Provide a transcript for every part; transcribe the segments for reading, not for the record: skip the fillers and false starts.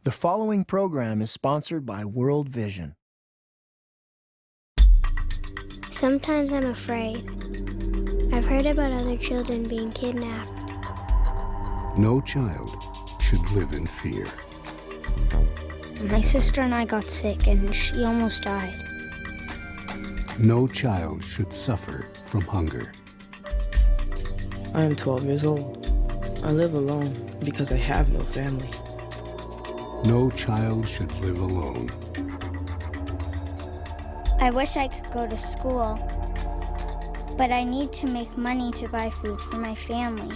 The following program is sponsored by World Vision. Sometimes I'm afraid. I've heard about other children being kidnapped. No child should live in fear. My sister and I got sick and she almost died. No child should suffer from hunger. I am 12 years old. I live alone because I have no family. No child should live alone. I wish I could go to school, but I need to make money to buy food for my family.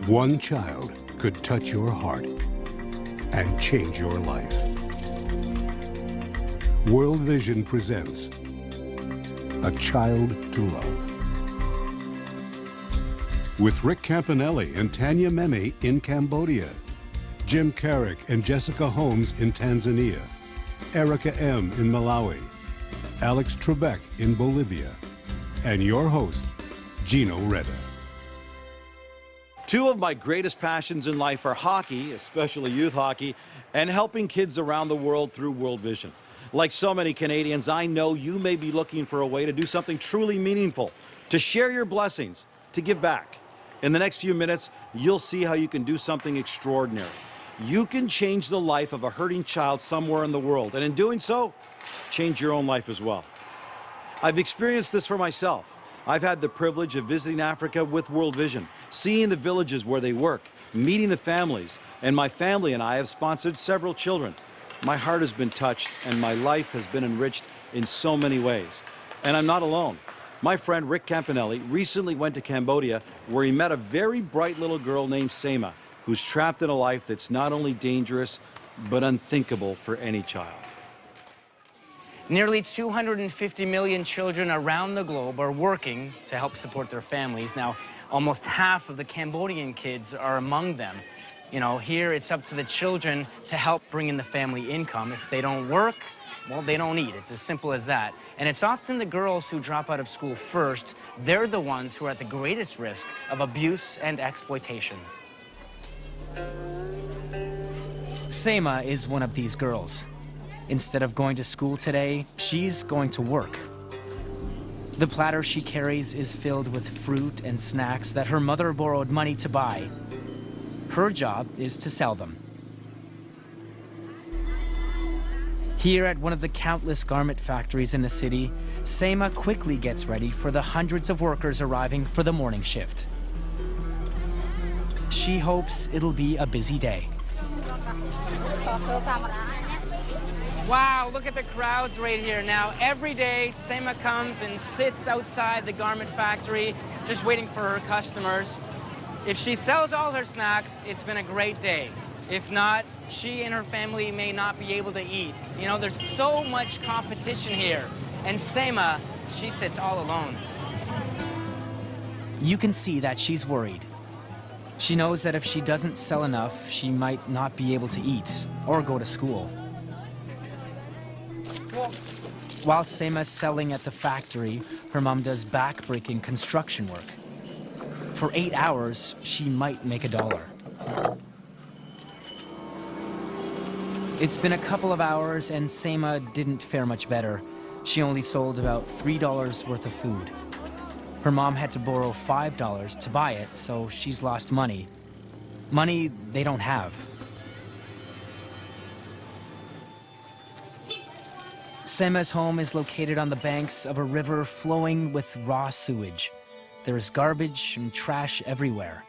One child could touch your heart and change your life. World Vision presents A Child to Love. With Rick Campanelli and Tanya Meme in Cambodia, Jim Carrick and Jessica Holmes in Tanzania, Erica M. in Malawi, Alex Trebek in Bolivia, and your host, Gino Reda. Two of my greatest passions in life are hockey, especially youth hockey, and helping kids around the world through World Vision. Like so many Canadians, I know you may be looking for a way to do something truly meaningful, to share your blessings, to give back. In the next few minutes, you'll see how you can do something extraordinary. You can change the life of a hurting child somewhere in the world, and in doing so, change your own life as well. I've experienced this for myself. I've had the privilege of visiting Africa with World Vision, seeing the villages where they work, meeting the families, and my family and I have sponsored several children. My heart has been touched, and my life has been enriched in so many ways. And I'm not alone. My friend Rick Campanelli recently went to Cambodia, where he met a very bright little girl named Sema, who's trapped in a life that's not only dangerous, but unthinkable for any child. Nearly 250 million children around the globe are working to help support their families. Now, almost half of the Cambodian kids are among them. You know, here it's up to the children to help bring in the family income. If they don't work, well, they don't eat. It's as simple as that. And it's often the girls who drop out of school first. They're the ones who are at the greatest risk of abuse and exploitation. Sema is one of these girls. Instead of going to school today, she's going to work. The platter she carries is filled with fruit and snacks that her mother borrowed money to buy. Her job is to sell them. Here at one of the countless garment factories in the city, Sema quickly gets ready for the hundreds of workers arriving for the morning shift. She hopes it'll be a busy day. Wow, look at the crowds right here. Now, every day, Sema comes and sits outside the garment factory, just waiting for her customers. If she sells all her snacks, it's been a great day. If not, she and her family may not be able to eat. You know, there's so much competition here. And Sema, she sits all alone. You can see that she's worried. She knows that if she doesn't sell enough, she might not be able to eat or go to school. While Sema's selling at the factory, her mom does back-breaking construction work. For 8 hours, she might make $1. It's been a couple of hours, and Sema didn't fare much better. She only sold about $3 worth of food. Her mom had to borrow $5 to buy it, so she's lost money. Money they don't have. Sema's home is located on the banks of a river flowing with raw sewage. There is garbage and trash everywhere.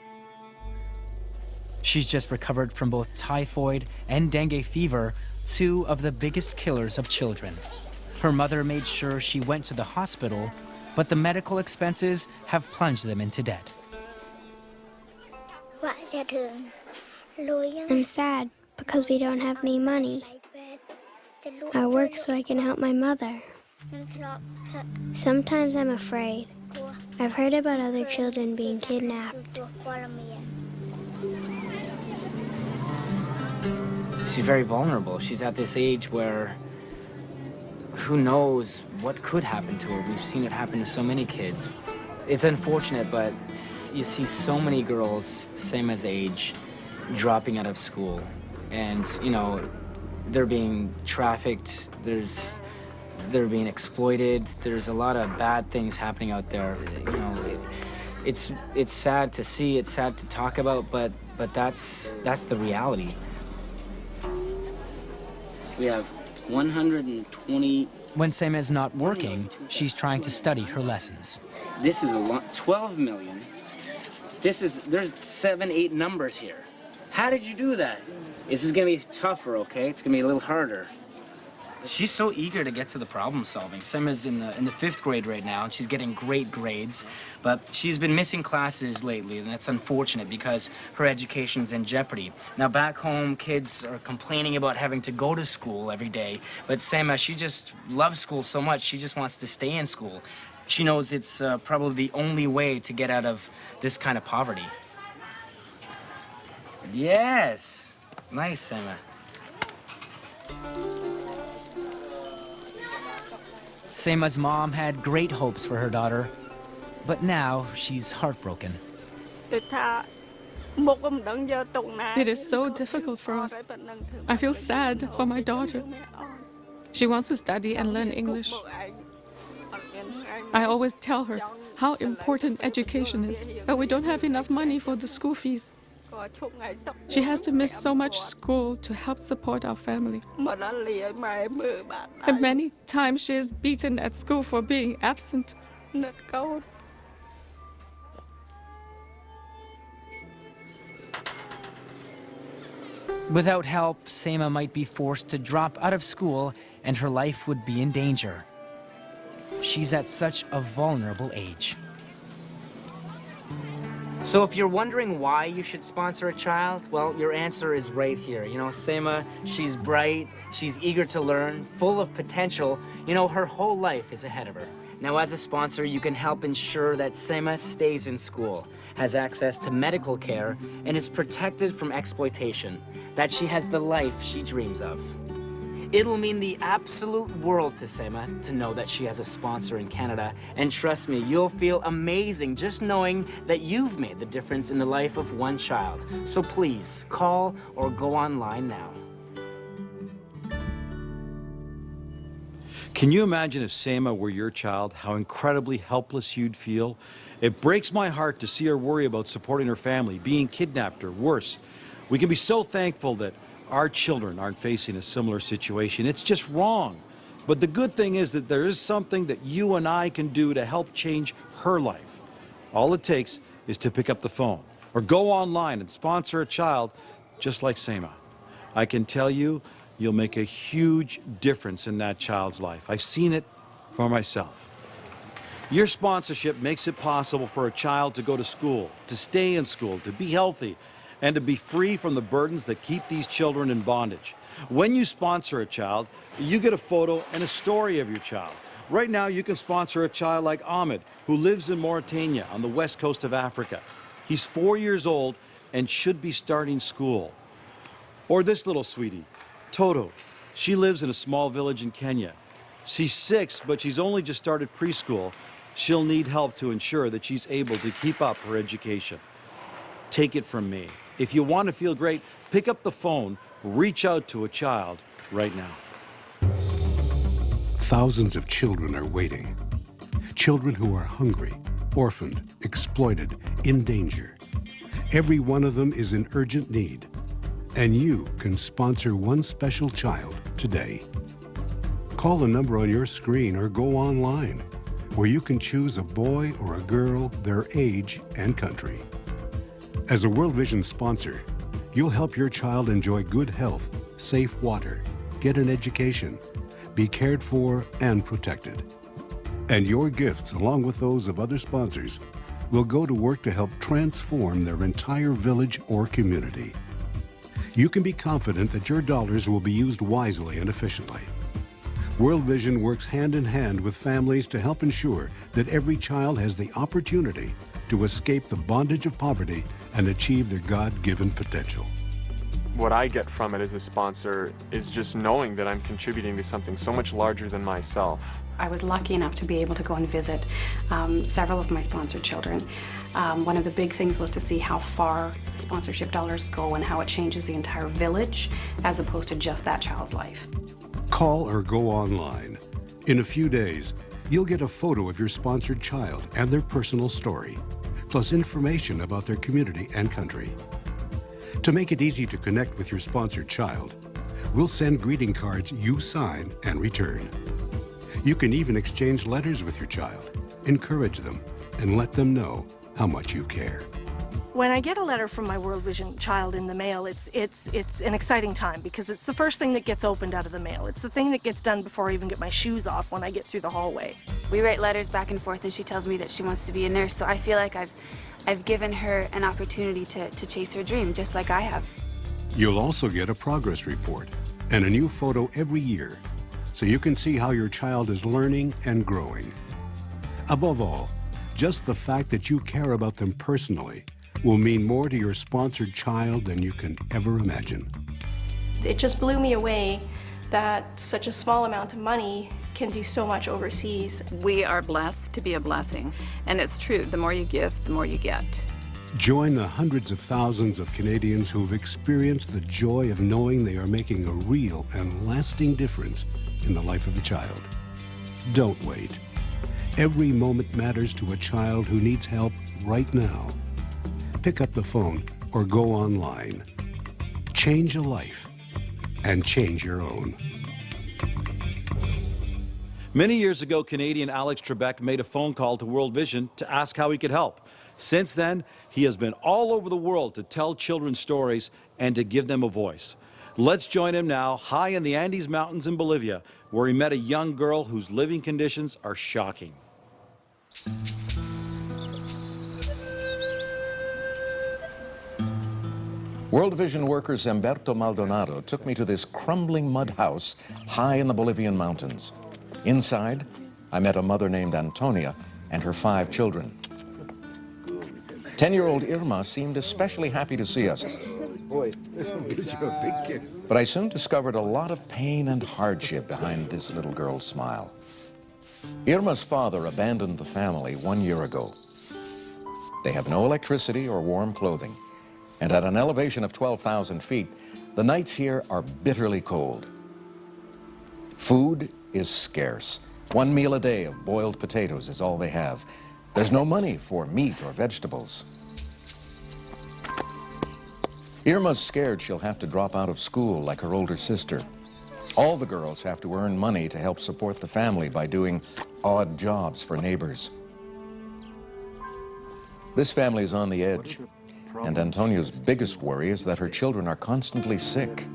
She's just recovered from both typhoid and dengue fever, two of the biggest killers of children. Her mother made sure she went to the hospital, but the medical expenses have plunged them into debt. I'm sad because we don't have any money. I work so I can help my mother. Sometimes I'm afraid. I've heard about other children being kidnapped. She's very vulnerable. She's at this age where who knows what could happen to her. We've seen it happen to so many kids. It's unfortunate, but you see so many girls, same as age, dropping out of school, and you know, they're being trafficked. They're being exploited. There's a lot of bad things happening out there. You know, it's sad to see. It's sad to talk about, but that's the reality. We have 120. When Sema is not working, she's trying to study her lessons. This is a lot. 12 million. There's 7, 8 numbers here. How did you do that? This is gonna be tougher, okay? It's gonna be a little harder. She's so eager to get to the problem solving. Sema's in the 5th grade right now, and she's getting great grades, but she's been missing classes lately, and that's unfortunate because her education's in jeopardy. Now back home, kids are complaining about having to go to school every day, but Sema, she just loves school so much, she just wants to stay in school. She knows it's probably the only way to get out of this kind of poverty. Yes! Nice, Sema. Sema's mom had great hopes for her daughter, but now she's heartbroken. It is so difficult for us. I feel sad for my daughter. She wants to study and learn English. I always tell her how important education is, but we don't have enough money for the school fees. She has to miss so much school to help support our family. And many times she is beaten at school for being absent. Without help, Sema might be forced to drop out of school and her life would be in danger. She's at such a vulnerable age. So if you're wondering why you should sponsor a child, well, your answer is right here. You know, Sema, she's bright, she's eager to learn, full of potential. You know, her whole life is ahead of her. Now, as a sponsor, you can help ensure that Sema stays in school, has access to medical care, and is protected from exploitation, that she has the life she dreams of. It'll mean the absolute world to Sema to know that she has a sponsor in Canada. And trust me, you'll feel amazing just knowing that you've made the difference in the life of one child. So please, call or go online now. Can you imagine if Sema were your child, how incredibly helpless you'd feel? It breaks my heart to see her worry about supporting her family, being kidnapped or worse. We can be so thankful that our children aren't facing a similar situation. It's just wrong. But the good thing is that there is something that you and I can do to help change her life. All it takes is to pick up the phone or go online and sponsor a child just like Sema. I can tell you, you'll make a huge difference in that child's life. I've seen it for myself. Your sponsorship makes it possible for a child to go to school, to stay in school, to be healthy, and to be free from the burdens that keep these children in bondage. When you sponsor a child, you get a photo and a story of your child. Right now, you can sponsor a child like Ahmed, who lives in Mauritania on the west coast of Africa. He's 4 years old and should be starting school. Or this little sweetie, Toto. She lives in a small village in Kenya. She's 6, but she's only just started preschool. She'll need help to ensure that she's able to keep up her education. Take it from me. If you want to feel great, pick up the phone, reach out to a child right now. Thousands of children are waiting. Children who are hungry, orphaned, exploited, in danger. Every one of them is in urgent need. And you can sponsor one special child today. Call the number on your screen or go online, where you can choose a boy or a girl, their age and country. As a World Vision sponsor, you'll help your child enjoy good health, safe water, get an education, be cared for and protected. And your gifts, along with those of other sponsors, will go to work to help transform their entire village or community. You can be confident that your dollars will be used wisely and efficiently. World Vision works hand in hand with families to help ensure that every child has the opportunity to escape the bondage of poverty and achieve their God-given potential. What I get from it as a sponsor is just knowing that I'm contributing to something so much larger than myself. I was lucky enough to be able to go and visit several of my sponsored children. One of the big things was to see how far sponsorship dollars go and how it changes the entire village as opposed to just that child's life. Call or go online. In a few days, you'll get a photo of your sponsored child and their personal story, plus information about their community and country. To make it easy to connect with your sponsored child, we'll send greeting cards you sign and return. You can even exchange letters with your child, encourage them, and let them know how much you care. When I get a letter from my World Vision child in the mail, it's an exciting time because it's the first thing that gets opened out of the mail. It's the thing that gets done before I even get my shoes off when I get through the hallway. We write letters back and forth, and she tells me that she wants to be a nurse, so I feel like I've given her an opportunity to chase her dream, just like I have. You'll also get a progress report and a new photo every year, so you can see how your child is learning and growing. Above all, just the fact that you care about them personally will mean more to your sponsored child than you can ever imagine. It just blew me away that such a small amount of money can do so much overseas. We are blessed to be a blessing, and it's true, the more you give, the more you get. Join the hundreds of thousands of Canadians who've experienced the joy of knowing they are making a real and lasting difference in the life of a child. Don't wait. Every moment matters to a child who needs help right now. Pick up the phone or go online. Change a life and change your own. Many years ago, Canadian Alex Trebek made a phone call to World Vision to ask how he could help. Since then, he has been all over the world to tell children's stories and to give them a voice. Let's join him now high in the Andes Mountains in Bolivia, where he met a young girl whose living conditions are shocking. World Vision worker Zemberto Maldonado took me to this crumbling mud house high in the Bolivian mountains. Inside, I met a mother named Antonia and her 5 children. 10-year-old Irma seemed especially happy to see us. But I soon discovered a lot of pain and hardship behind this little girl's smile. Irma's father abandoned the family 1 year ago. They have no electricity or warm clothing, and at an elevation of 12,000 feet, the nights here are bitterly cold. Food is scarce. 1 meal a day of boiled potatoes is all they have. There's no money for meat or vegetables. Irma's scared she'll have to drop out of school like her older sister. All the girls have to earn money to help support the family by doing odd jobs for neighbors. This family is on the edge, and Antonia's biggest worry is that her children are constantly sick.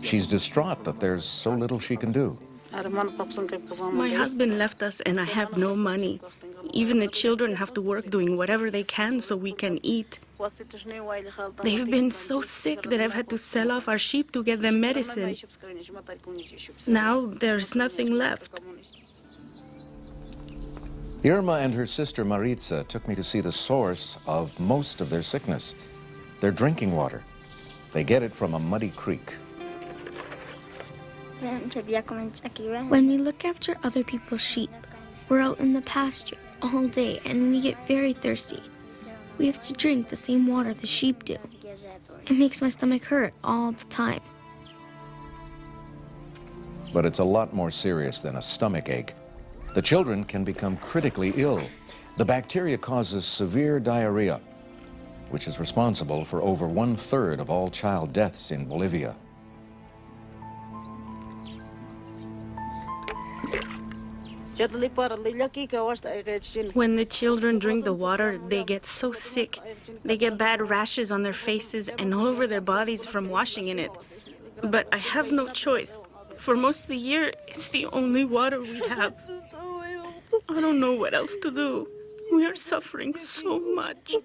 She's distraught that there's so little she can do. My husband left us and I have no money. Even the children have to work doing whatever they can so we can eat. They've been so sick that I've had to sell off our sheep to get them medicine. Now there's nothing left. Irma and her sister Maritza took me to see the source of most of their sickness, their drinking water. They get it from a muddy creek. When we look after other people's sheep, we're out in the pasture all day and we get very thirsty. We have to drink the same water the sheep do. It makes my stomach hurt all the time. But it's a lot more serious than a stomach ache. The children can become critically ill. The bacteria causes severe diarrhea, which is responsible for over 1/3 of all child deaths in Bolivia. When the children drink the water, they get so sick. They get bad rashes on their faces and all over their bodies from washing in it. But I have no choice. For most of the year, it's the only water we have. I don't know what else to do. We are suffering so much.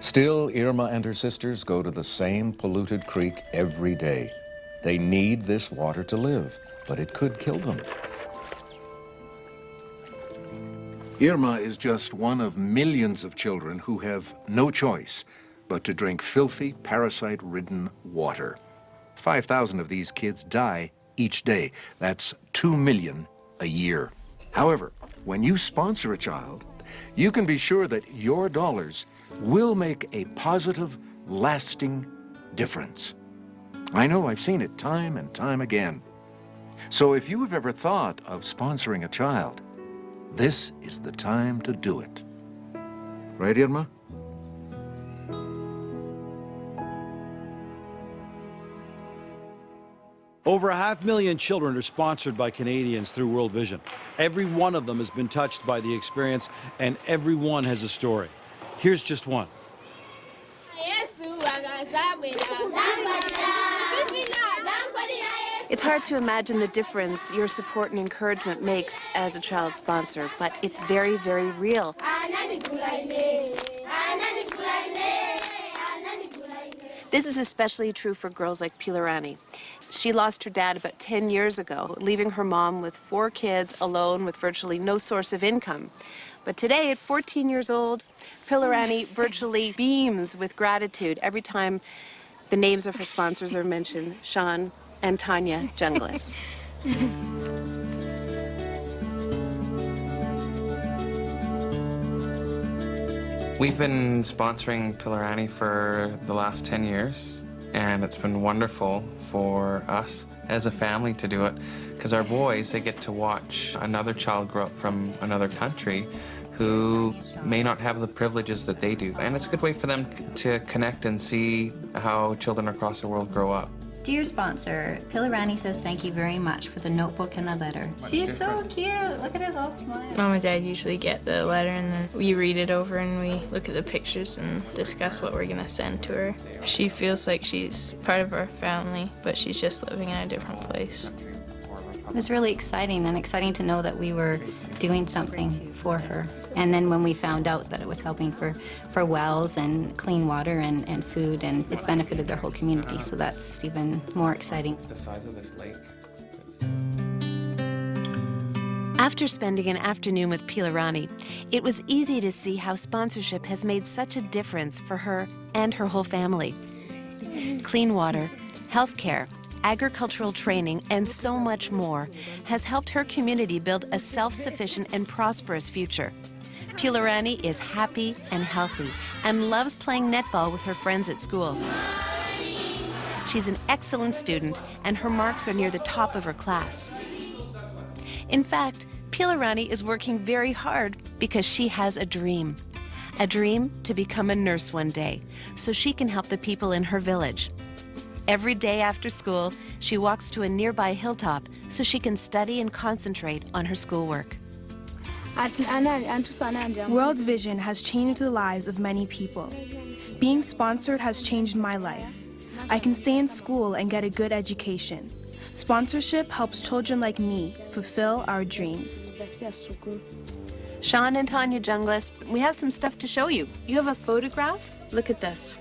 Still, Irma and her sisters go to the same polluted creek every day. They need this water to live, but it could kill them. Irma is just one of millions of children who have no choice but to drink filthy, parasite-ridden water. 5,000 of these kids die each day. That's 2 million a year. However, when you sponsor a child, you can be sure that your dollars will make a positive, lasting difference. I know I've seen it time and time again. So if you have ever thought of sponsoring a child, this is the time to do it. Right, Irma? Over 500,000 children are sponsored by Canadians through World Vision. Every one of them has been touched by the experience, and every one has a story. Here's just one. It's hard to imagine the difference your support and encouragement makes as a child sponsor, but it's very, very real. This is especially true for girls like Pilarani. She lost her dad about 10 years ago, leaving her mom with 4 kids alone with virtually no source of income. But today, at 14 years old, Pilarani virtually beams with gratitude every time the names of her sponsors are mentioned, Sean and Tanya Jungles. We've been sponsoring Pilarani for the last 10 years, and it's been wonderful for us as a family to do it, because our boys, they get to watch another child grow up from another country who may not have the privileges that they do. And it's a good way for them to connect and see how children across the world grow up. Dear sponsor, Pilarani says thank you very much for the notebook and the letter. She's so cute. Look at her little smile. Mom and Dad usually get the letter and then we read it over and we look at the pictures and discuss what we're gonna send to her. She feels like she's part of our family, but she's just living in a different place. It was really exciting to know that we were doing something for her. And then when we found out that it was helping for wells and clean water and food, and it benefited their whole community, so that's even more exciting. The size of this lake. After spending an afternoon with Pilarani, it was easy to see how sponsorship has made such a difference for her and her whole family. Clean water, health care, agricultural training, and so much more has helped her community build a self-sufficient and prosperous future. Pilarani is happy and healthy and loves playing netball with her friends at school. She's an excellent student, and her marks are near the top of her class. In fact, Pilarani is working very hard because she has a dream to become a nurse one day, so she can help the people in her village. Every day after school, she walks to a nearby hilltop so she can study and concentrate on her schoolwork. World Vision has changed the lives of many people. Being sponsored has changed my life. I can stay in school and get a good education. Sponsorship helps children like me fulfill our dreams. Sean and Tanya Jungles, we have some stuff to show you. You have a photograph? Look at this.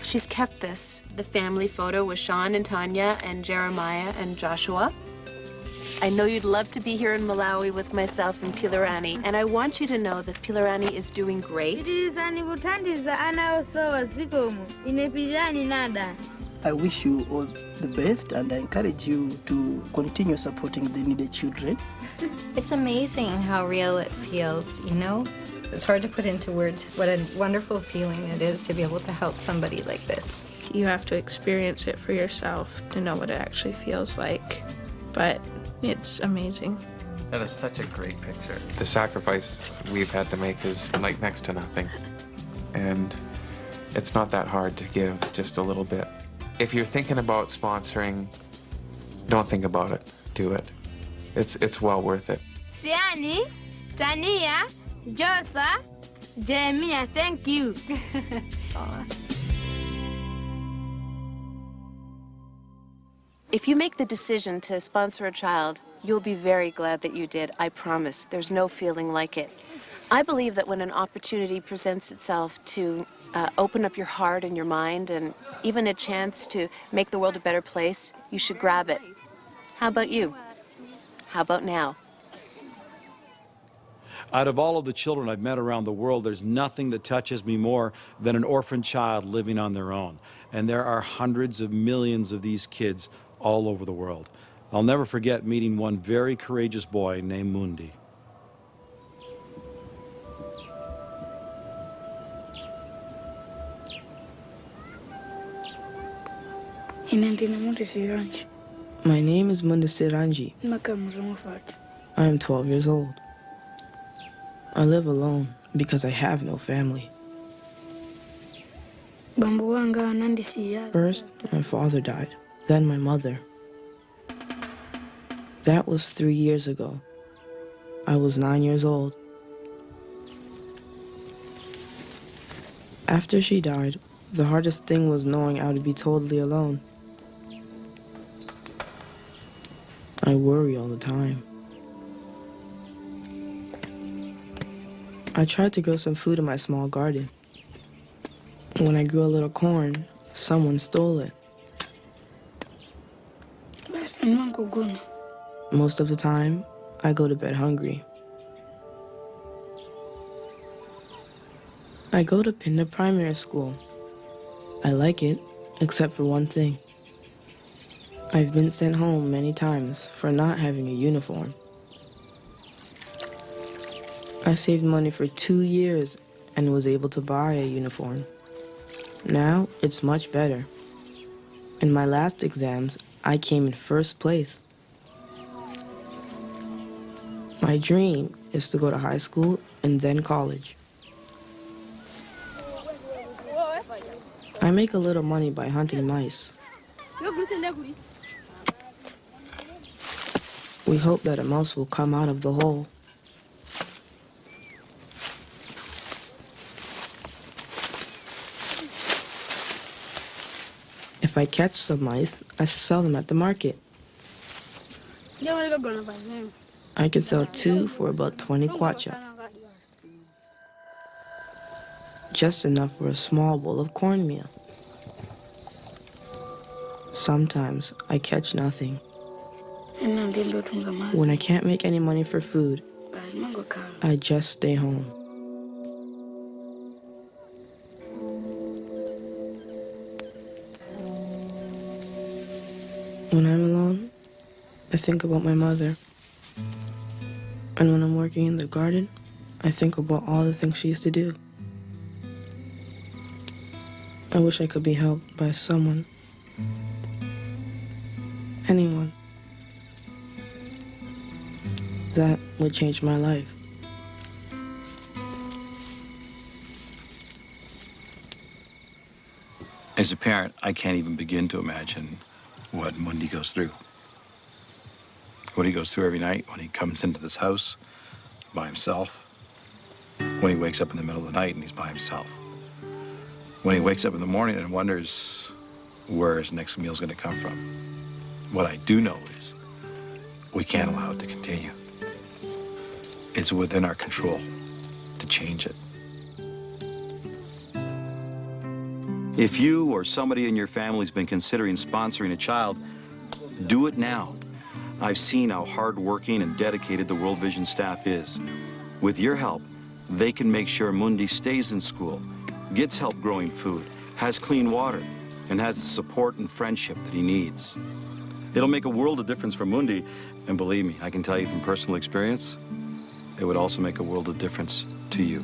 She's kept this, the family photo with Sean and Tanya and Jeremiah and Joshua. I know you'd love to be here in Malawi with myself and Pilarani, and I want you to know that Pilarani is doing great. I wish you all the best, and I encourage you to continue supporting the needed children. It's amazing how real it feels, you know? It's hard to put into words what a wonderful feeling it is to be able to help somebody like this. You have to experience it for yourself to know what it actually feels like, but it's amazing. That is such a great picture. The sacrifice we've had to make is like next to nothing. And it's not that hard to give just a little bit. If you're thinking about sponsoring, don't think about it. Do it. It's well worth it. Siani, Tania, Josa, Jeremiah, thank you. If you make the decision to sponsor a child, you'll be very glad that you did, I promise. There's no feeling like it. I believe that when an opportunity presents itself to open up your heart and your mind, and even a chance to make the world a better place, you should grab it. How about you? How about now? Out of all of the children I've met around the world, there's nothing that touches me more than an orphan child living on their own. And there are hundreds of millions of these kids all over the world. I'll never forget meeting one very courageous boy named Mundi. My name is Munda Siranji. I am 12 years old. I live alone because I have no family. First, my father died, then my mother. That was 3 years ago. I was 9 years old. After she died, the hardest thing was knowing I would be totally alone. I worry all the time. I tried to grow some food in my small garden. When I grew a little corn, someone stole it. Most of the time, I go to bed hungry. I go to Pinda Primary School. I like it, except for one thing. I've been sent home many times for not having a uniform. I saved money for 2 years and was able to buy a uniform. Now it's much better. In my last exams, I came in first place. My dream is to go to high school and then college. I make a little money by hunting mice. We hope that a mouse will come out of the hole. If I catch some mice, I sell them at the market. I can sell 2 for about 20 kwacha. Just enough for a small bowl of cornmeal. Sometimes I catch nothing. When I can't make any money for food, I just stay home. When I'm alone, I think about my mother. And when I'm working in the garden, I think about all the things she used to do. I wish I could be helped by someone. Anyone. That would change my life. As a parent, I can't even begin to imagine what Mundi goes through. What he goes through every night when he comes into this house by himself. When he wakes up in the middle of the night and he's by himself. When he wakes up in the morning and wonders where his next meal's gonna come from. What I do know is we can't allow it to continue. It's within our control to change it. If you or somebody in your family's been considering sponsoring a child, do it now. I've seen how hardworking and dedicated the World Vision staff is. With your help, they can make sure Mundi stays in school, gets help growing food, has clean water, and has the support and friendship that he needs. It'll make a world of difference for Mundi, and believe me, I can tell you from personal experience, it would also make a world of difference to you.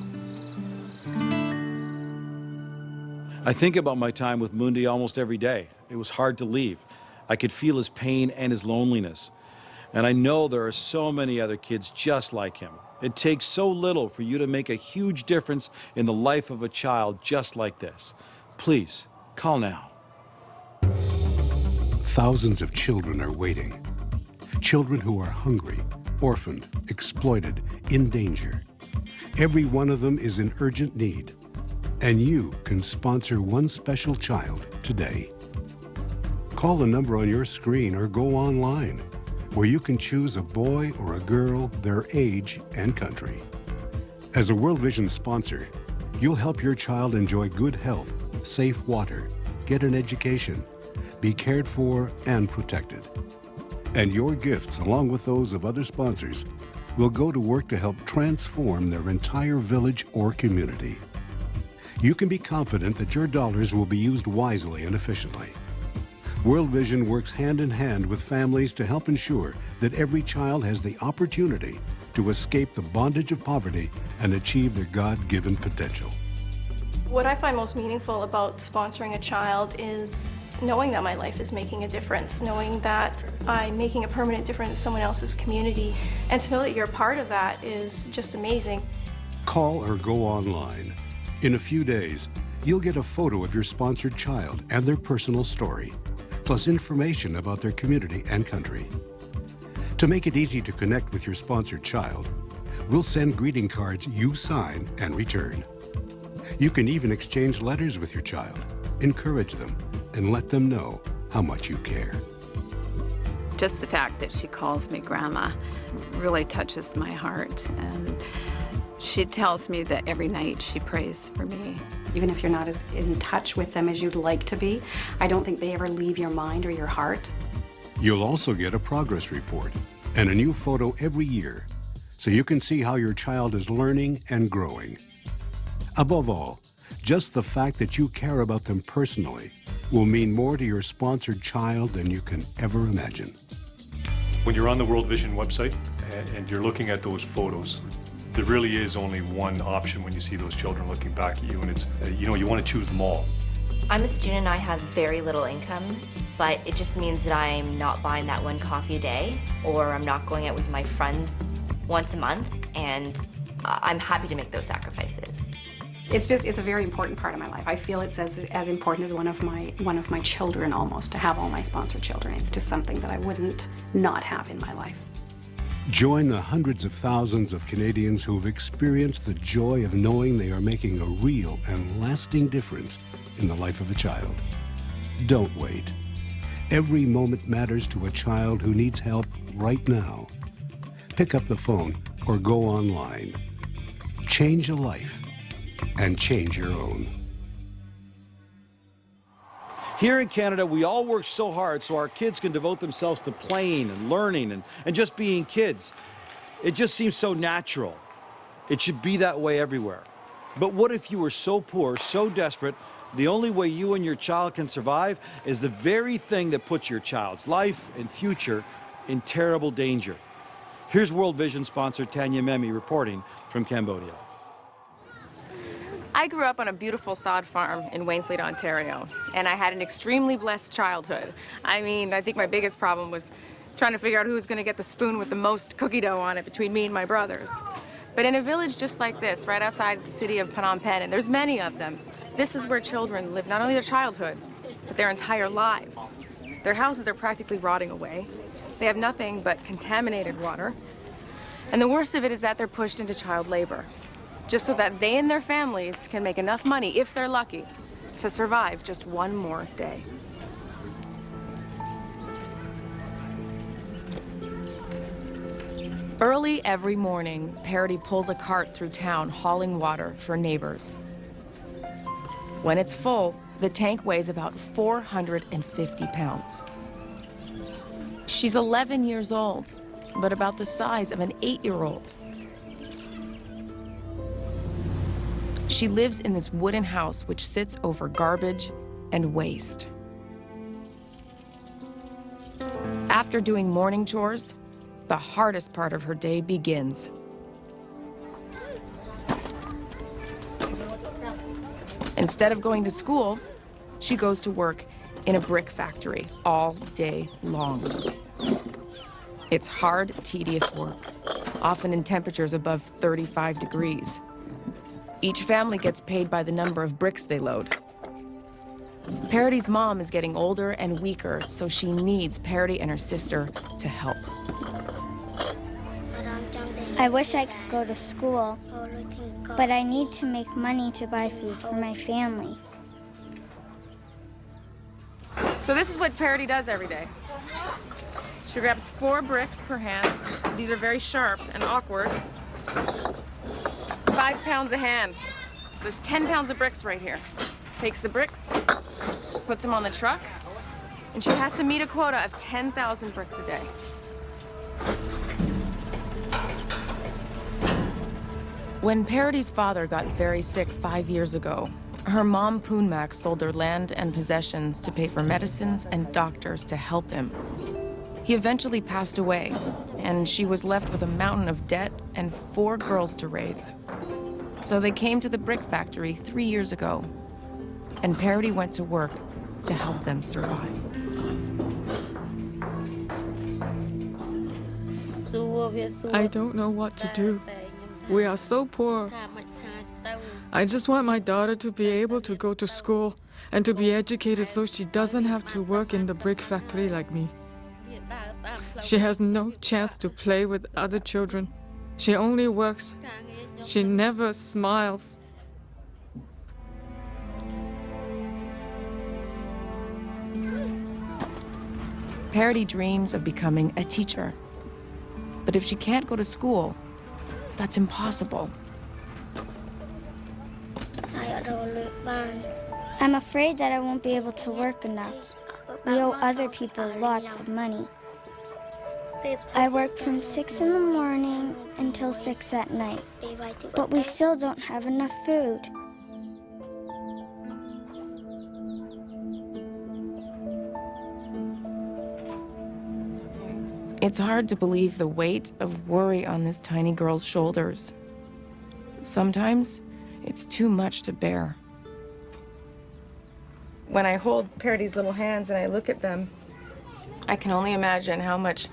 I think about my time with Mundi almost every day. It was hard to leave. I could feel his pain and his loneliness. And I know there are so many other kids just like him. It takes so little for you to make a huge difference in the life of a child just like this. Please, call now. Thousands of children are waiting. Children who are hungry, orphaned, exploited, in danger. Every one of them is in urgent need. And you can sponsor one special child today. Call the number on your screen or go online, where you can choose a boy or a girl, their age and country. As a World Vision sponsor, you'll help your child enjoy good health, safe water, get an education, be cared for and protected. And your gifts, along with those of other sponsors, will go to work to help transform their entire village or community. You can be confident that your dollars will be used wisely and efficiently. World Vision works hand in hand with families to help ensure that every child has the opportunity to escape the bondage of poverty and achieve their God-given potential. What I find most meaningful about sponsoring a child is knowing that my life is making a difference, knowing that I'm making a permanent difference in someone else's community, and to know that you're a part of that is just amazing. Call or go online. In a few days, you'll get a photo of your sponsored child and their personal story, plus information about their community and country. To make it easy to connect with your sponsored child, we'll send greeting cards you sign and return. You can even exchange letters with your child, encourage them, and let them know how much you care. Just the fact that she calls me Grandma really touches my heart. And she tells me that every night she prays for me. Even if you're not as in touch with them as you'd like to be, I don't think they ever leave your mind or your heart. You'll also get a progress report and a new photo every year, so you can see how your child is learning and growing. Above all, just the fact that you care about them personally will mean more to your sponsored child than you can ever imagine. When you're on the World Vision website and you're looking at those photos, there really is only one option when you see those children looking back at you, and it's, you want to choose them all. I'm a student and I have very little income, but it just means that I'm not buying that one coffee a day, or I'm not going out with my friends once a month, and I'm happy to make those sacrifices. It's a very important part of my life. I feel it's as important as one of my children almost, to have all my sponsored children. It's just something that I wouldn't not have in my life. Join the hundreds of thousands of Canadians who have experienced the joy of knowing they are making a real and lasting difference in the life of a child. Don't wait. Every moment matters to a child who needs help right now. Pick up the phone or go online. Change a life and change your own. Here in Canada, we all work so hard so our kids can devote themselves to playing and learning and just being kids. It just seems so natural. It should be that way everywhere. But what if you were so poor, so desperate, the only way you and your child can survive is the very thing that puts your child's life and future in terrible danger? Here's World Vision sponsor Tanya Memi reporting from Cambodia. I grew up on a beautiful sod farm in Wainfleet, Ontario, and I had an extremely blessed childhood. I mean, I think my biggest problem was trying to figure out who was going to get the spoon with the most cookie dough on it between me and my brothers. But in a village just like this, right outside the city of Phnom Penh, and there's many of them, this is where children live not only their childhood, but their entire lives. Their houses are practically rotting away. They have nothing but contaminated water. And the worst of it is that they're pushed into child labor, just so that they and their families can make enough money, if they're lucky, to survive just one more day. Early every morning, Parity pulls a cart through town hauling water for neighbors. When it's full, the tank weighs about 450 pounds. She's 11 years old, but about the size of an 8-year-old. She lives in this wooden house which sits over garbage and waste. After doing morning chores, the hardest part of her day begins. Instead of going to school, she goes to work in a brick factory all day long. It's hard, tedious work, often in temperatures above 35 degrees. Each family gets paid by the number of bricks they load. Parity's mom is getting older and weaker, so she needs Parity and her sister to help. I wish I could go to school, but I need to make money to buy food for my family. So this is what Parity does every day. She grabs 4 bricks per hand. These are very sharp and awkward. 5 pounds a hand. So there's 10 pounds of bricks right here. Takes the bricks, puts them on the truck, and she has to meet a quota of 10,000 bricks a day. When Parity's father got very sick 5 years ago, Her mom, Poonmak, sold their land and possessions to pay for medicines and doctors to help him. He eventually passed away, and she was left with a mountain of debt and 4 girls to raise. So they came to the brick factory 3 years ago, and Parity went to work to help them survive. I don't know what to do. We are so poor. I just want my daughter to be able to go to school and to be educated so she doesn't have to work in the brick factory like me. She has no chance to play with other children. She only works. She never smiles. Parity dreams of becoming a teacher. But if she can't go to school, that's impossible. I'm afraid that I won't be able to work enough. We owe other people lots of money. I work from 6 in the morning until 6 at night, but we still don't have enough food. It's hard to believe the weight of worry on this tiny girl's shoulders. Sometimes, it's too much to bear. When I hold Parity's little hands and I look at them, I can only imagine how much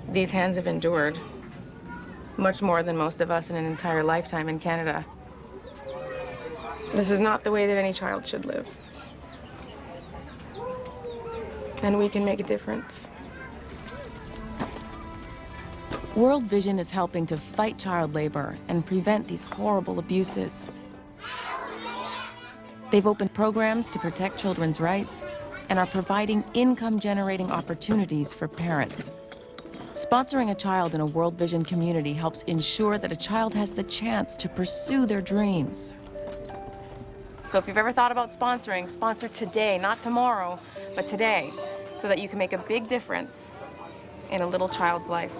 these hands have endured. Much more than most of us in an entire lifetime in Canada. This is not the way that any child should live. And we can make a difference. World Vision is helping to fight child labor and prevent these horrible abuses. They've opened programs to protect children's rights and are providing income-generating opportunities for parents. Sponsoring a child in a World Vision community helps ensure that a child has the chance to pursue their dreams. So if you've ever thought about sponsoring, sponsor today, not tomorrow, but today, so that you can make a big difference in a little child's life.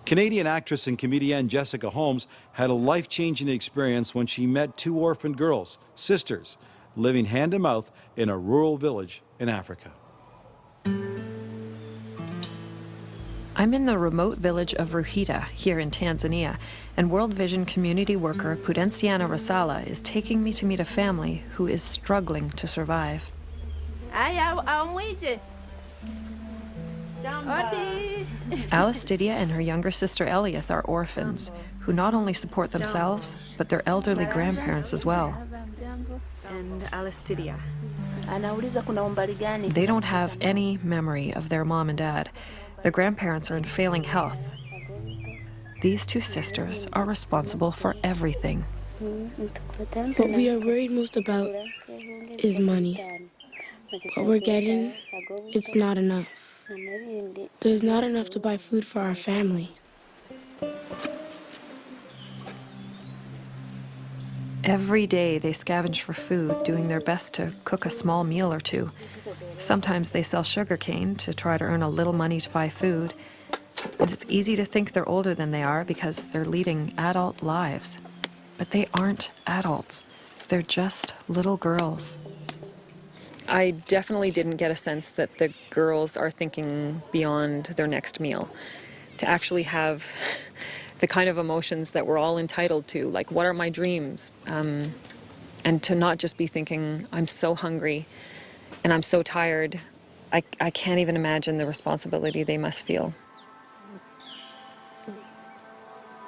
Canadian actress and comedian Jessica Holmes had a life-changing experience when she met 2 orphaned girls, sisters, living hand-to-mouth in a rural village in Africa. I'm in the remote village of Ruhita, here in Tanzania, and World Vision community worker Pudenciana Rasala is taking me to meet a family who is struggling to survive. Alistidia and her younger sister Eliath are orphans who not only support themselves, but their elderly grandparents as well. And Alistidia. They don't have any memory of their mom and dad. Their grandparents are in failing health. These 2 sisters are responsible for everything. What we are worried most about is money. What we're getting, it's not enough. There's not enough to buy food for our family. Every day they scavenge for food, doing their best to cook a small meal or 2. Sometimes they sell sugarcane to try to earn a little money to buy food. And it's easy to think they're older than they are because they're leading adult lives. But they aren't adults. They're just little girls. I definitely didn't get a sense that the girls are thinking beyond their next meal. To actually have the kind of emotions that we're all entitled to, like what are my dreams? And to not just be thinking, I'm so hungry and I'm so tired. I can't even imagine the responsibility they must feel.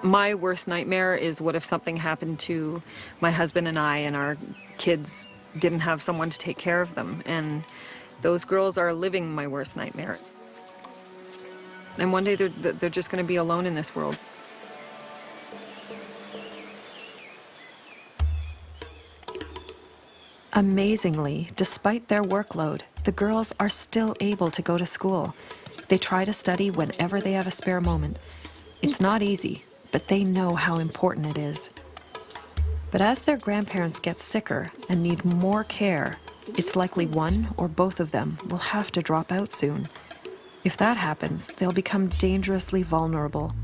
My worst nightmare is what if something happened to my husband and I and our kids didn't have someone to take care of them, and those girls are living my worst nightmare. And one day they're just going to be alone in this world. Amazingly, despite their workload, the girls are still able to go to school. They try to study whenever they have a spare moment. It's not easy, but they know how important it is. But as their grandparents get sicker and need more care, it's likely one or both of them will have to drop out soon. If that happens, they'll become dangerously vulnerable.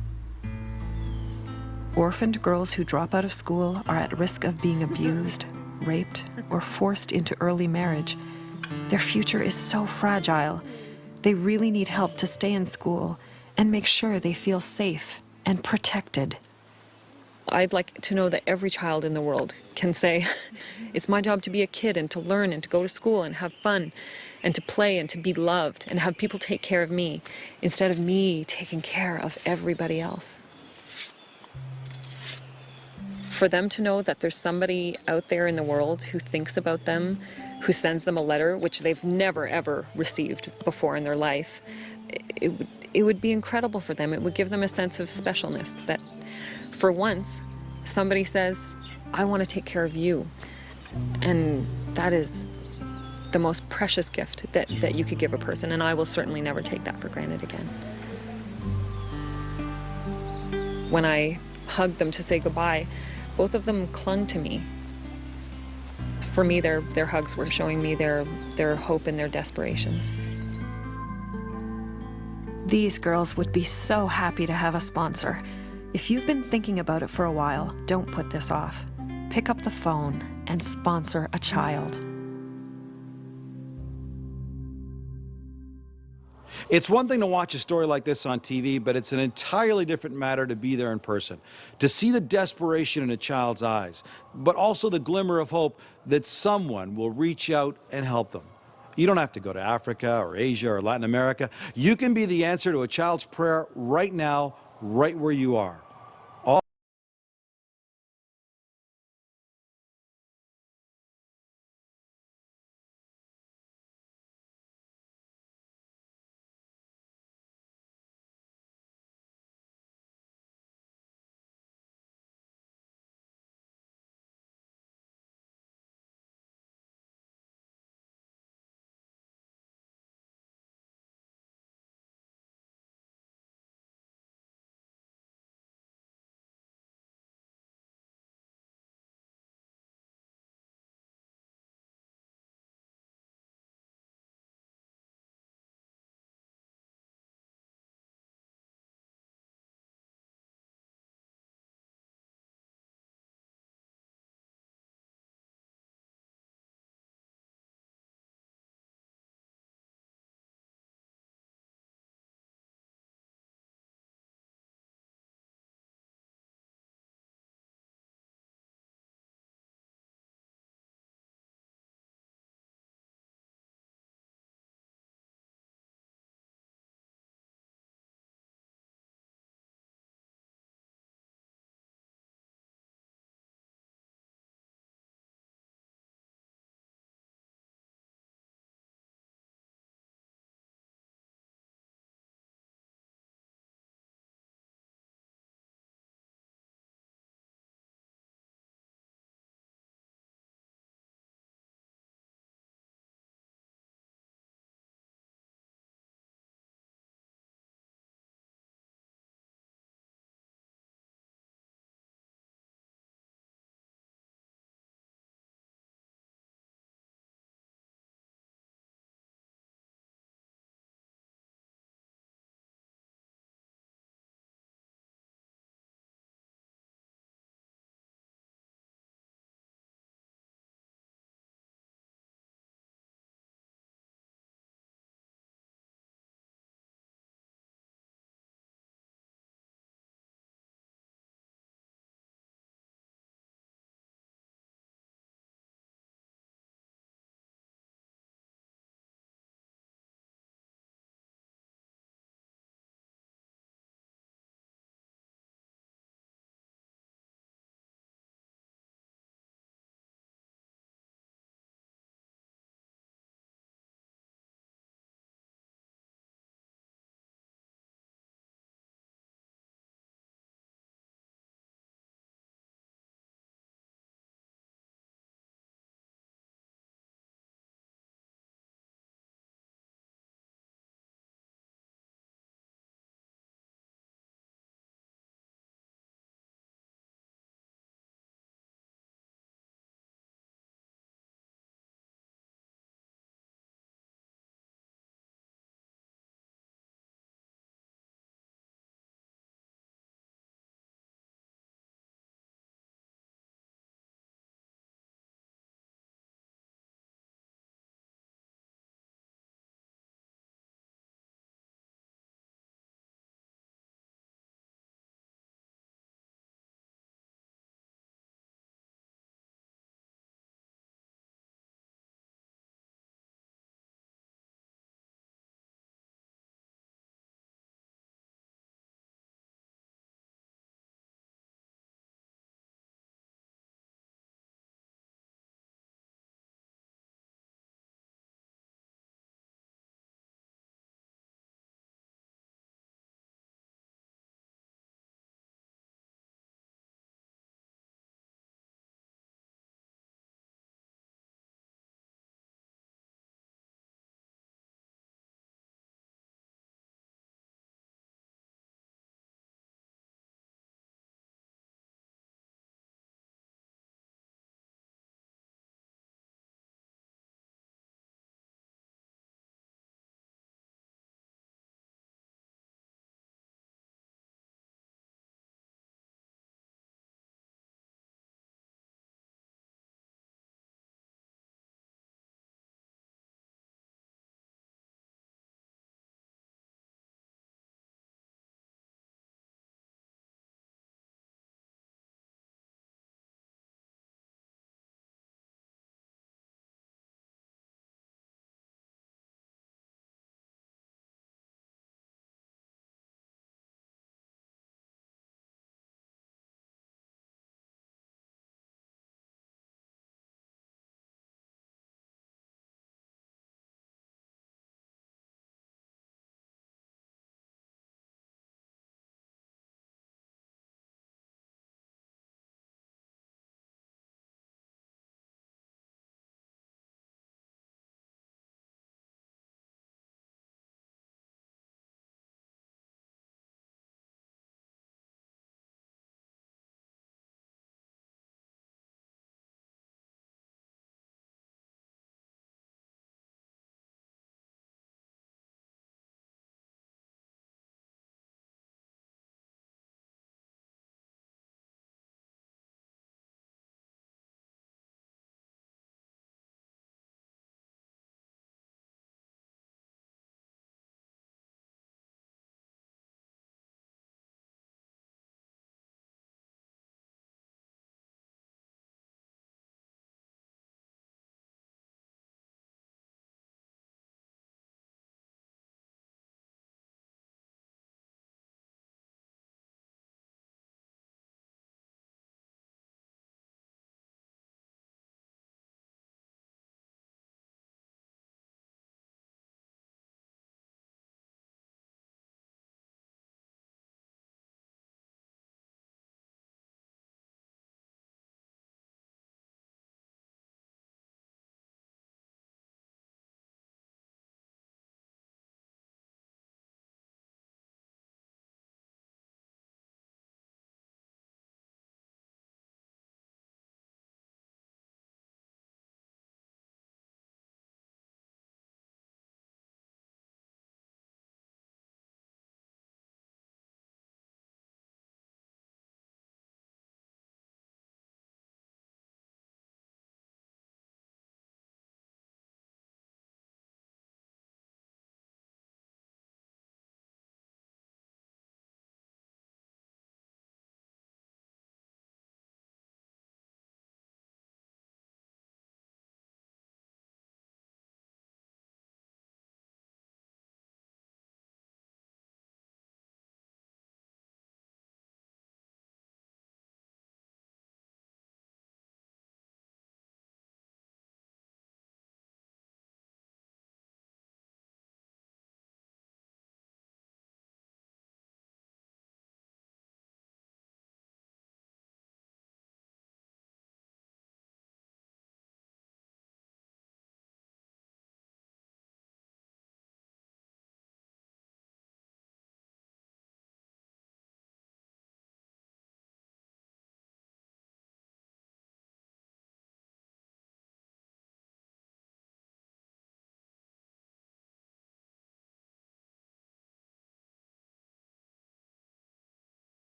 Orphaned girls who drop out of school are at risk of being abused, raped, or forced into early marriage. Their future is so fragile. They really need help to stay in school and make sure they feel safe and protected. I'd like to know that every child in the world can say, it's my job to be a kid and to learn and to go to school and have fun and to play and to be loved and have people take care of me instead of me taking care of everybody else. For them to know that there's somebody out there in the world who thinks about them, who sends them a letter, which they've never, ever received before in their life, it would be incredible for them. It would give them a sense of specialness that for once, somebody says, I want to take care of you. And that is the most precious gift that you could give a person, and I will certainly never take that for granted again. When I hugged them to say goodbye, both of them clung to me. For me, their hugs were showing me their hope and their desperation. These girls would be so happy to have a sponsor. If you've been thinking about it for a while, don't put this off. Pick up the phone and sponsor a child. It's one thing to watch a story like this on TV, but it's an entirely different matter to be there in person, to see the desperation in a child's eyes, but also the glimmer of hope that someone will reach out and help them. You don't have to go to Africa or Asia or Latin America. You can be the answer to a child's prayer right now, right where you are.